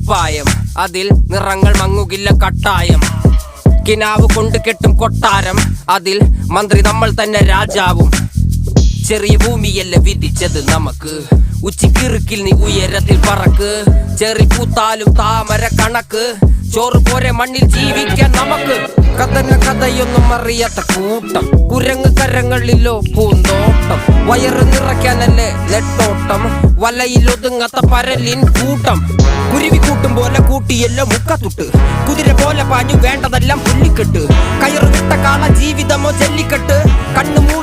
കുപ്പായം, അതിൽ നിറങ്ങൾ മങ്ങുകില്ല കട്ടായം. കിനാവ് കൊണ്ട് കെട്ടും കൊട്ടാരം, അതിൽ മന്ത്രി നമ്മൾ തന്നെ രാജാവും. ചെറിയ ഭൂമിയല്ല വിധിച്ചത് നമുക്ക്, ഉച്ചിക്കിറുക്കിൽ നീ ഉയരത്തിൽ പറക്ക്. ചെറി പൂത്താലും താമര കണക്ക്, ചോറ് പോരെ മണ്ണിൽ ജീവിക്കാൻ നമുക്ക്. കഥന കഥയൊന്നും അറിയാത്ത കൂട്ടം, കുരങ്ങ് കരങ്ങളിലോ പൂന്തോട്ടം. വയറ് നിറയ്ക്കാനല്ലേ നെട്ടോട്ടം, വലയിലൊതുങ്ങാത്ത പരലിൻ കൂട്ടം. കുരുവി കൂട്ടും പോലെ കൂട്ടിയല്ലോ മുക്കത്തുട്ട്, കുതിര പോലെ പാഞ്ഞു വേണ്ടതെല്ലാം പുല്ലിക്കെട്ട്. കയറ് വിട്ട കാള ജീവിതമോ ജല്ലിക്കെട്ട്, കണ്ണു